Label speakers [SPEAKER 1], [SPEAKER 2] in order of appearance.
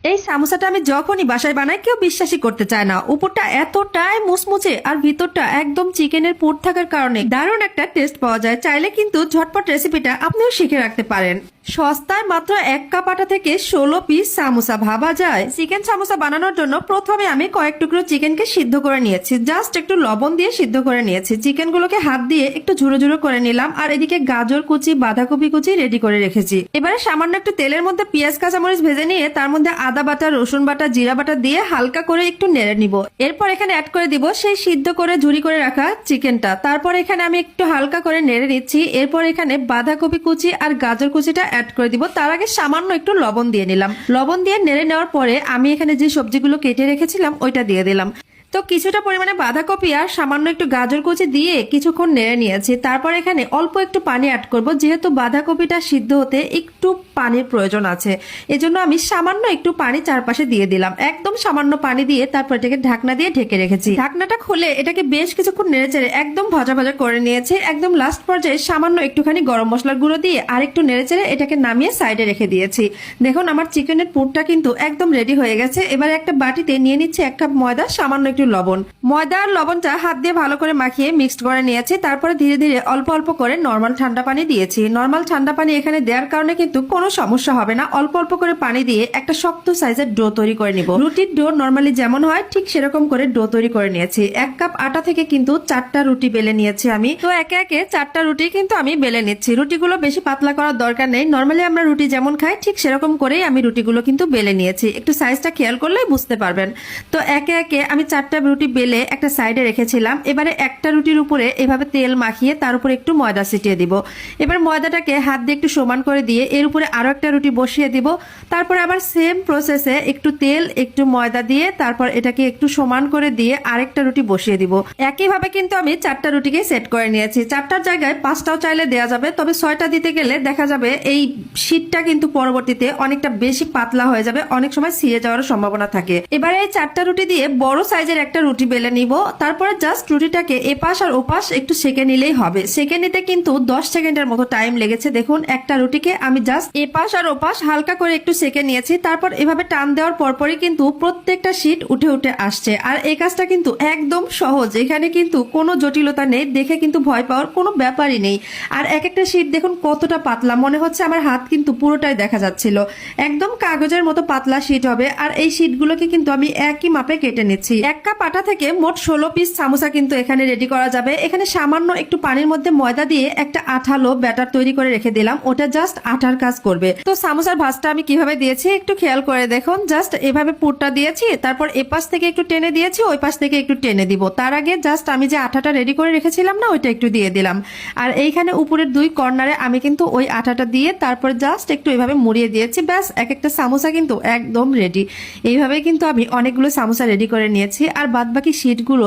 [SPEAKER 1] এই সামোসাটা আমি যখনই বাসায় বানাই কেউ বিশ্বাসই করতে চায় না। উপরটা এতটাই মুচমুচে আর ভিতরটা একদম চিকেনের পুর থাকার কারণে দারুণ একটা টেস্ট পাওয়া যায়। চাইলে কিন্তু ঝটপট রেসিপিটা আপনিও শিখে রাখতে পারেন। সস্তায় মাত্র 1 কাপ আটা থেকে 16 পিস সামোসা, ভাবা যায়। চিকেন সামোসা বানানোর জন্য প্রথমে আমি কয়েক টুকরো চিকেনকে সিদ্ধ করে নিয়েছি, জাস্ট একটু লবণ দিয়ে সিদ্ধ করে নিয়েছি। চিকেনগুলোকে হাত দিয়ে একটু ঝুড়ো ঝুড়ো করে নিলাম, আর এদিকে গাজর কুচি বাঁধাকপি কুচি রেডি করে রেখেছি। এবারে সামান্য একটু তেলের মধ্যে পেঁয়াজ কাঁচামরিচ ভেজে নিয়ে তার মধ্যে আদা বাটা, রসুন বাটা, জিরা বাটা দিয়ে হালকা করে একটু নেড়ে নিব। এরপর এখানে অ্যাড করে দিব সেই সিদ্ধ করে ঝুরি করে রাখা চিকেনটা। তারপর এখানে আমি একটু হালকা করে নেড়ে নিচ্ছি। এরপর এখানে বাঁধাকপি কুচি আর গাজর কুচিটা অ্যাড করে দিব। তার আগে সামান্য একটু লবণ দিয়ে নিলাম। লবণ দিয়ে নেড়ে নেওয়ার পরে আমি এখানে যে সবজিগুলো কেটে রেখেছিলাম ওইটা দিয়ে দিলাম। তো কিছুটা পরিমাণে বাঁধাকপি আর সামান্য একটু গাজর কুচি দিয়ে কিছুক্ষণ নেড়ে নিয়েছি। তারপর এখানে অল্প একটু পানি অ্যাড করব, যেহেতু বাঁধাকপিটা সিদ্ধ হতে একটু পানির প্রয়োজন আছে, এজন্য আমি সামান্য একটু পানি চারপাশে দিয়ে দিলাম। একদম সামান্য পানি দিয়ে তারপর এটাকে ঢাকনা দিয়ে ঢেকে রেখেছি। ঢাকনাটা খুলে এটাকে বেশ কিছুক্ষণ নেড়ে চেড়ে একদম ভাজা ভাজা করে নিয়েছি। একদম লাস্ট পর্যায়ে সামান্য একটুখানি গরম মশলার গুঁড়ো দিয়ে আর একটু নেড়ে চেড়ে এটাকে নামিয়ে সাইডে রেখে দিয়েছি। দেখুন আমার চিকেনের পুরটা কিন্তু একদম রেডি হয়ে গেছে। এবার একটা বাটিতে নিয়ে নিচ্ছি 1 কাপ ময়দা, সামান্য একটু লবণ। ময়দা আর লবণটা হাত দিয়ে ভালো করে মাখিয়ে মিক্সড করে নিয়েছি। তারপরে ধীরে ধীরে অল্প অল্প করে নর্মাল ঠান্ডা পানি দিয়েছি। নর্মাল ঠান্ডা পানি এখানে দেওয়ার কারণে কিন্তু কোনো সমস্যা হবে না। অল্প অল্প করে পানি দিয়ে একটা শক্ত সাইজের ডো তৈরি করে নিব। রুটির ডো নর্মালি যেমন হয় ঠিক সেরকম করে ডো তৈরি করে নিয়েছি। 1 কাপ আটা থেকে কিন্তু 4টা রুটি বেলে নিয়েছি আমি। তো একে একে 4টা রুটি কিন্তু আমি বেলে নিচ্ছি। রুটিগুলো বেশি পাতলা করার দরকার নেই, নর্মালি আমরা রুটি যেমন খাই ঠিক সেরকম করেই আমি রুটিগুলো কিন্তু বেলে নিয়েছি। একটু সাইজটা খেয়াল করলেই বুঝতে পারবেন। তো একে একে আমি 4টা রুটি বেলে একটা সাইডে রেখেছিলাম। এবারে একটা রুটির উপরে এভাবে তেল মাখিয়ে তার উপরে একটু ময়দা ছিটিয়ে দিব। এবার ময়দাটাকে হাত দিয়ে একটু সমান করে দিয়ে এর উপরে আরো একটা রুটি বসিয়ে দিব। তারপরে আবার সেম প্রসেসে একটু তেল একটু ময়দা দিয়ে তারপর এটাকে একটু সমান করে দিয়ে আরেকটা রুটি বসিয়ে দিব। একইভাবে কিন্তু আমি 4টা রুটিকে সেট করে নিয়েছি। 4টার জায়গায় 5টাও চাইলে দেওয়া যাবে, তবে 6টা দিতে গেলে দেখা যাবে এই শীটটা কিন্তু পরবর্তীতে অনেকটা বেশি পাতলা হয়ে যাবে, অনেক সময় ছিঁড়ে যাওয়ার সম্ভাবনা থাকে। এবারে এই 4টা রুটি দিয়ে বড় সাইজের একটা রুটি বেলে নিব। তারপরে জাস্ট রুটিটাকে এপাশ আর ওপাশ একটু সেকে নিলেই হবে। সেকে নিতে কিন্তু 10 সেকেন্ডের মতো টাইম লেগেছে। দেখুন একটা রুটিকে আমি জাস্ট এপাশ আর ওপাশ হালকা করে একটু সেকে নিয়েছি। তারপর এভাবে টান দেওয়ার পরপরই কিন্তু প্রত্যেকটা শীট উঠে উঠে আসছে। আর এই কাজটা কিন্তু একদম সহজ, এখানে কিন্তু কোনো জটিলতা নেই, দেখে কিন্তু ভয় পাওয়ার কোনো ব্যাপারই নেই। আর এক একটা শীট দেখুন কতটা পাতলা, মনে হচ্ছে আমার হাত কিন্তু পুরোটাই দেখা যাচ্ছিল। একদম কাগজের মতো পাতলা শীট হবে। আর এই শীটগুলোকে কিন্তু আমি একই মাপে কেটে নিচ্ছি। 1 কাপ আটা থেকে মোট 16 পিস সামোসা কিন্তু এখানে রেডি করা যাবে। এখানে সামান্য একটু পানির মধ্যে ময়দা দিয়ে একটা আঠালো ব্যাটার তৈরি করে রেখে দিলাম, ওটা জাস্ট আঠার কাজ করবে। তো সামোসার ভাঁজটা আমি কিভাবে দিয়েছি একটু খেয়াল করে দেখুন। জাস্ট এভাবে পুরটা দিয়েছি, তারপর এপাশ থেকে একটু টেনে দিয়েছি, ওই পাশ থেকে একটু টেনে দিব। তার আগে জাস্ট আমি যে আঠাটা রেডি করে রেখেছিলাম না, ওইটা একটু দিয়ে দিলাম। আর এইখানে উপরের 2 কর্নারে আমি কিন্তু ওই আঠাটা দিয়ে তারপর জাস্ট একটু এভাবে মুড়িয়ে দিয়েছি। ব্যাস এক একটা সামোসা কিন্তু একদম রেডি। এইভাবে কিন্তু আমি অনেকগুলো সামোসা রেডি করে নিয়েছি। আর বাদ বাকি শীটগুলো